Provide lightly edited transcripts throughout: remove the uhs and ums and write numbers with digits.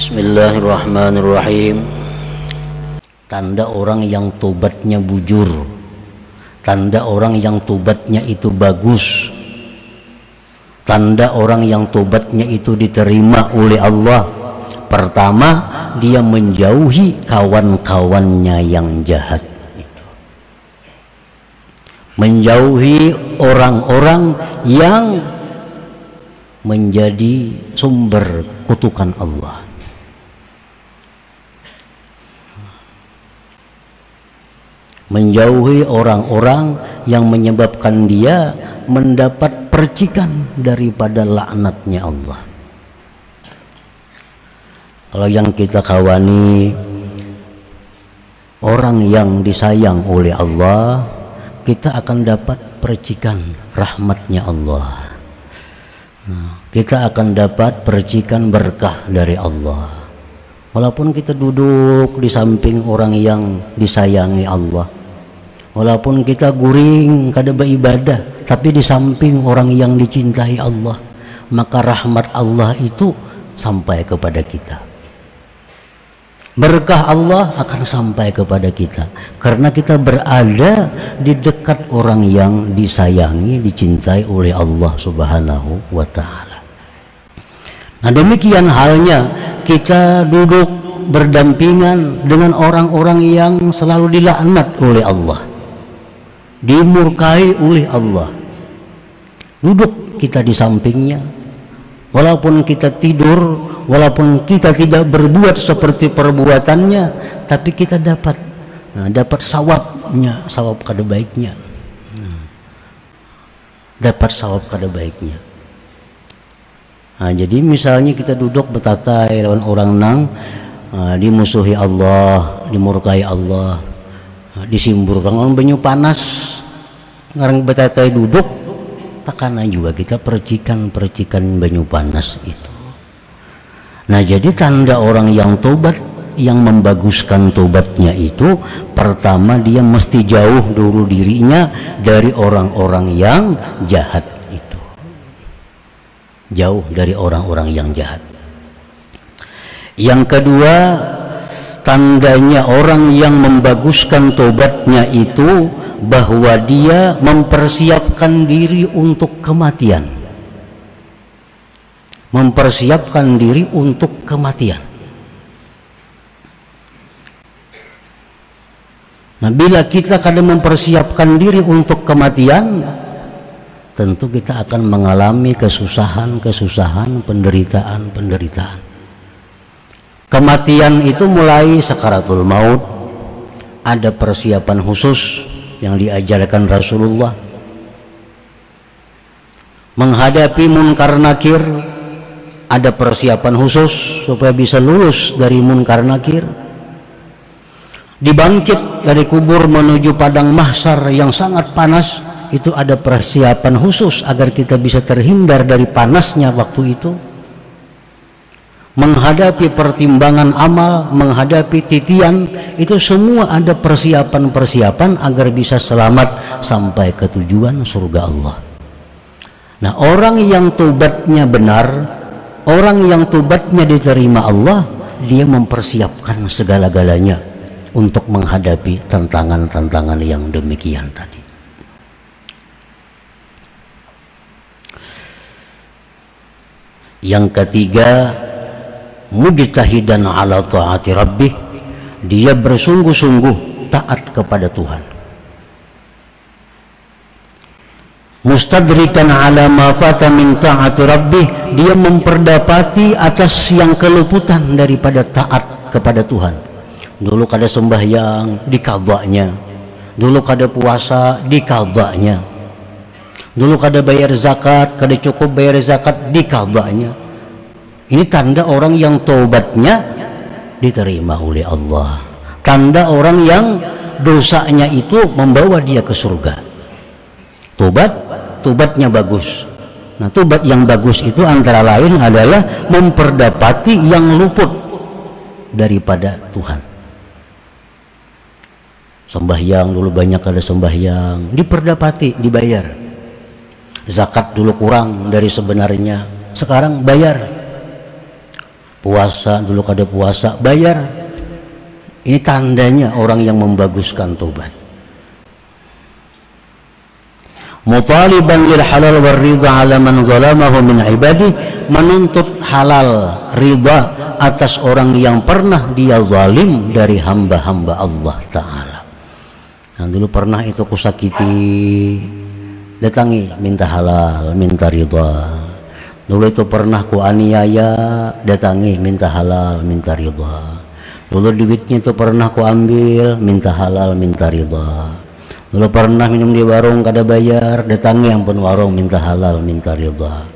Bismillahirrahmanirrahim. Tanda orang yang tobatnya bujur, tanda orang yang tobatnya itu bagus, tanda orang yang tobatnya itu diterima oleh Allah. Pertama, dia menjauhi kawan-kawannya yang jahat itu. Menjauhi orang-orang yang menjadi sumber kutukan Allah. Menjauhi orang-orang yang menyebabkan dia mendapat percikan daripada laknatnya Allah. Kalau yang kita kawani orang yang disayang oleh Allah, kita akan dapat percikan rahmatnya Allah. Kita akan dapat percikan berkah dari Allah. Walaupun kita duduk di samping orang yang disayangi Allah, walaupun kita guring kada beribadah, tapi di samping orang yang dicintai Allah, maka rahmat Allah itu sampai kepada kita. Berkah Allah akan sampai kepada kita karena kita berada di dekat orang yang disayangi, dicintai oleh Allah Subhanahu wa Ta'ala. Nah, demikian halnya kita duduk berdampingan dengan orang-orang yang selalu dilaknat oleh Allah, dimurkai oleh Allah. Duduk kita di sampingnya, walaupun kita tidur, walaupun kita tidak berbuat seperti perbuatannya, tapi kita dapat sawabnya, sawab kada baiknya. Dapat sawab kada baiknya. Nah, jadi misalnya kita duduk betatai lawan orang nang dimusuhi Allah, dimurkai Allah, disimburkan orang banyu panas, ngarang betatai duduk, tekanan juga kita percikan banyu panas itu. Nah, jadi tanda orang yang tobat, yang membaguskan tobatnya itu, pertama dia mesti jauh dulu dirinya dari orang-orang yang jahat. Jauh dari orang-orang yang jahat. Yang kedua, tandanya orang yang membaguskan tobatnya itu bahwa dia mempersiapkan diri untuk kematian. Mempersiapkan diri untuk kematian. Nah, bila kita kadang mempersiapkan diri untuk kematian, tentu kita akan mengalami kesusahan, penderitaan. Kematian itu mulai sakaratul maut, ada persiapan khusus yang diajarkan Rasulullah. Menghadapi munkar nakir, ada persiapan khusus supaya bisa lulus dari munkar nakir. Dibangkit dari kubur menuju padang mahsyar yang sangat panas, itu ada persiapan khusus agar kita bisa terhindar dari panasnya waktu itu. Menghadapi pertimbangan amal, menghadapi titian, itu semua ada persiapan agar bisa selamat sampai ke tujuan surga Allah. Nah, orang yang tobatnya benar, orang yang tobatnya diterima Allah, dia mempersiapkan segala-galanya untuk menghadapi tantangan-tantangan yang demikian tadi. Yang ketiga, mujtahidan ala ta'ati rabbih, dia bersungguh-sungguh taat kepada Tuhan. Mustadrikan ala ma fata min ta'ati rabbih, dia memperdapati atas yang keluputan daripada taat kepada Tuhan. Dulu kada sembahyang, dikadanya. Dulu kada puasa, dikadanya. Dulu kada bayar zakat, kada cukup bayar zakat, dikadanya. Ini tanda orang yang tobatnya diterima oleh Allah. Tanda orang yang dosanya itu membawa dia ke surga. Tobatnya bagus. Nah, tobat yang bagus itu antara lain adalah memperdapati yang luput daripada Tuhan. Sembahyang dulu banyak kada sembahyang, diperdapati, dibayar. Zakat dulu kurang dari sebenarnya, sekarang bayar. puasa dulu kada puasa bayar. Ini tandanya orang yang membaguskan tobat. Mutaliban lil halal war ridha ala man zalamahu min ibadi, menuntut halal ridha atas orang yang pernah dia zalim dari hamba-hamba Allah Ta'ala. Nah, dulu pernah itu kusakiti, datangi minta halal, minta ridha. Dulu itu pernah ku aniaya, datangi minta halal, minta ridha. Dulu duitnya itu pernah ku ambil, minta halal, minta ridha. Dulu pernah minum di warung kada bayar, datangi ampun warung, minta halal, minta ridha.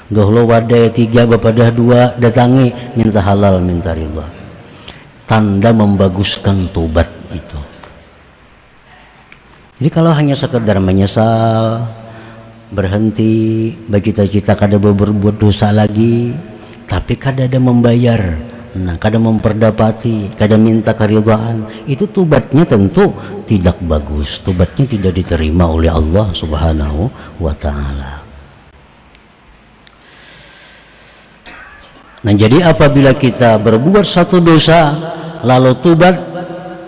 Dulu wadai 3 bapadah 2, datangi minta halal, minta ridha. Tanda membaguskan tobat itu. Jadi kalau hanya sekedar menyesal, berhenti, bercita-cita kada berbuat dosa lagi, tapi kada ada membayar, nah kada memperdapati, kada minta keridhaan, itu tobatnya tentu tidak bagus, tobatnya tidak diterima oleh Allah Subhanahu wa Ta'ala. Nah, jadi apabila kita berbuat satu dosa lalu tobat,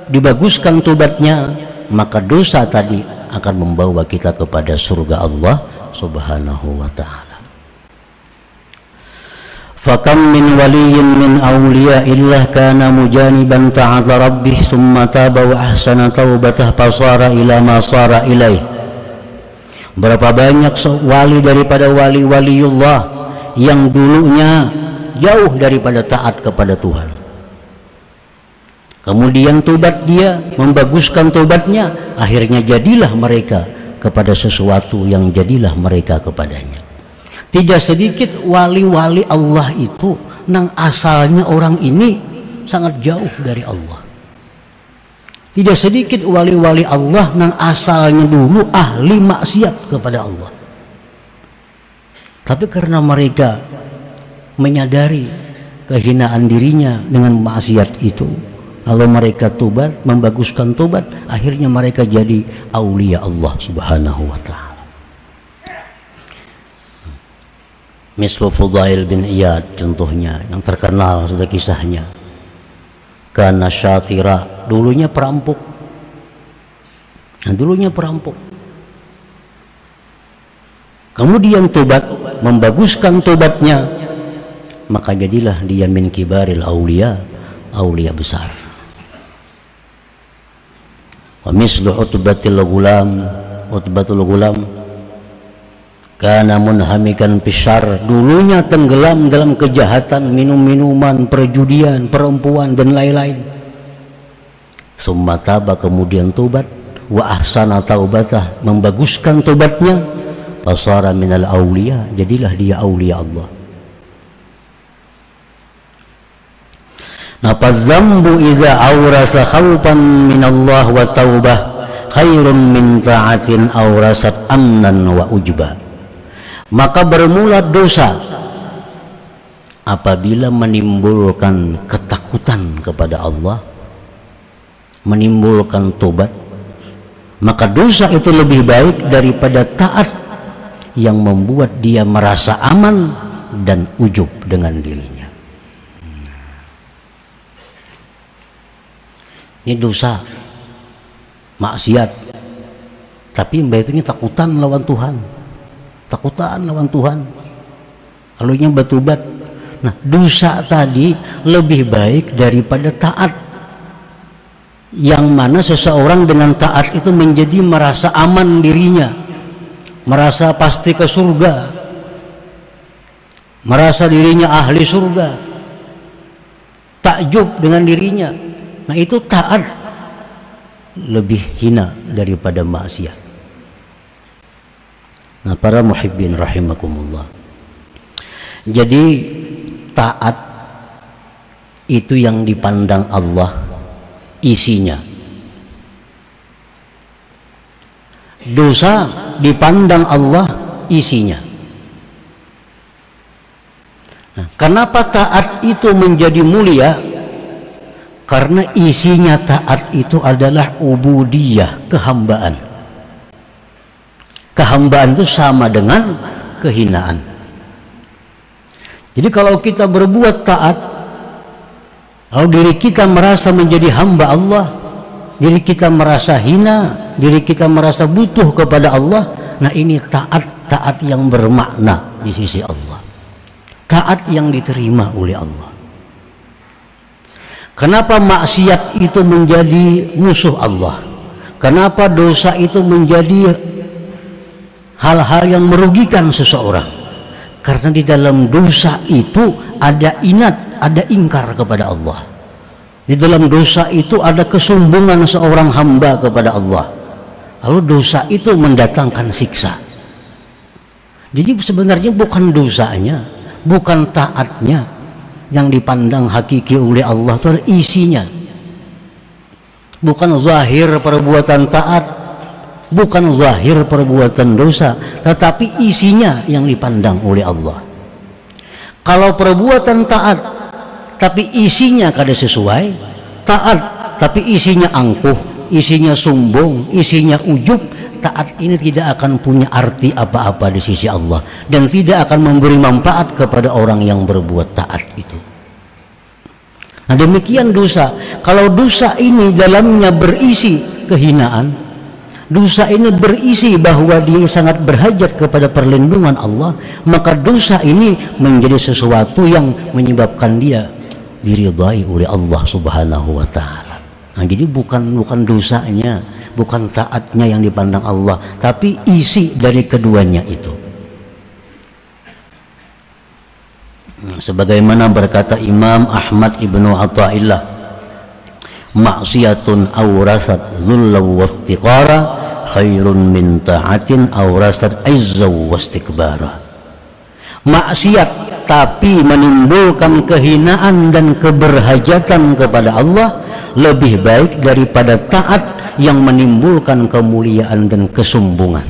dibaguskan tobatnya, maka dosa tadi akan membawa kita kepada surga Allah Subhanahu wa Ta'ala. Fakam min waliyyin min awliya illah kana mujaniban ta'ala rabbih summa taba wa ahsana taubatah fasara ila ma sara ilaih. Berapa banyak wali daripada wali-waliullah yang dulunya jauh daripada taat kepada Tuhan, kemudian tobat dia, membaguskan tobatnya, akhirnya jadilah mereka kepada sesuatu yang jadilah mereka kepadanya. Tidak sedikit wali-wali Allah itu nang asalnya orang ini sangat jauh dari Allah. Tidak sedikit wali-wali Allah nang asalnya dulu ahli maksiat kepada Allah, tapi karena mereka menyadari kehinaan dirinya dengan maksiat itu, lalu mereka tobat, membaguskan tobat, akhirnya mereka jadi aulia Allah Subhanahu wa Ta'ala. Mislu Fudail bin Iyad contohnya yang terkenal sudah kisahnya. Karena syatira, dulunya perampok. Nah, dulunya perampok. Kemudian tobat, membaguskan tobatnya, maka jadilah dia min kibaril aulia, aulia besar. Wa mislu utbatul gulam kana munhamikan pisar, dulunya tenggelam dalam kejahatan, minum-minuman, perjudian, perempuan dan lain-lain. Summa taba, kemudian tobat, wa ahsana taubatah, membaguskan tobatnya, fasara minal aulia, jadilah dia aulia Allah. Nafaz zambu iza awrasa khawfan minallah wa taubah khairun min ta'atin awrasat amnan wa ujbah. Maka bermula dosa apabila menimbulkan ketakutan kepada Allah, menimbulkan tobat, maka dosa itu lebih baik daripada taat yang membuat dia merasa aman dan ujub dengan dirinya. Ini dosa, maksiat, tapi mbak itu takutan lawan Tuhan, takutan lawan Tuhan, lalunya bertobat. Nah, dosa tadi lebih baik daripada taat, yang mana seseorang dengan taat itu menjadi merasa aman dirinya, merasa pasti ke surga, merasa dirinya ahli surga, takjub dengan dirinya. Nah, itu taat lebih hina daripada maksiat. Nah, para muhibbin rahimakumullah, jadi taat itu yang dipandang Allah isinya, dosa dipandang Allah isinya. Nah, kenapa taat itu menjadi mulia? Karena isinya taat itu adalah ubudiyah, kehambaan. Kehambaan itu sama dengan kehinaan. Jadi kalau kita berbuat taat, Kalau diri kita merasa menjadi hamba Allah, diri kita merasa hina, diri kita merasa butuh kepada Allah, nah ini taat yang bermakna di sisi Allah, taat yang diterima oleh Allah. Kenapa maksiat itu menjadi musuh Allah? Kenapa dosa itu menjadi hal-hal yang merugikan seseorang? Karena di dalam dosa itu ada inat, ada ingkar kepada Allah. Di dalam dosa itu ada kesombongan seorang hamba kepada Allah. Lalu dosa itu mendatangkan siksa. Jadi sebenarnya bukan dosanya, bukan taatnya yang dipandang hakiki oleh Allah, itu adalah isinya. Bukan zahir perbuatan taat, bukan zahir perbuatan dosa, tetapi isinya yang dipandang oleh Allah. Kalau perbuatan taat tapi isinya kada sesuai, taat tapi isinya angkuh, isinya sombong, isinya ujub, taat ini tidak akan punya arti apa-apa di sisi Allah dan tidak akan memberi manfaat kepada orang yang berbuat taat itu. Nah demikian dosa. Kalau dosa ini dalamnya berisi kehinaan, dosa ini berisi bahwa dia sangat berhajat kepada perlindungan Allah, maka dosa ini menjadi sesuatu yang menyebabkan dia diridhai oleh Allah Subhanahu wa ta'ala. Nah jadi bukan dosanya, bukan taatnya yang dipandang Allah, tapi isi dari keduanya itu. Sebagaimana berkata Imam Ahmad ibnu Athaillah, maksiatun awrasat dhulla wa iftiqara khairun min ta'atin awrasat izza wa istikbara. Maksiat tapi menimbulkan kehinaan dan keberhajatan kepada Allah lebih baik daripada taat yang menimbulkan kemuliaan dan kesombongan.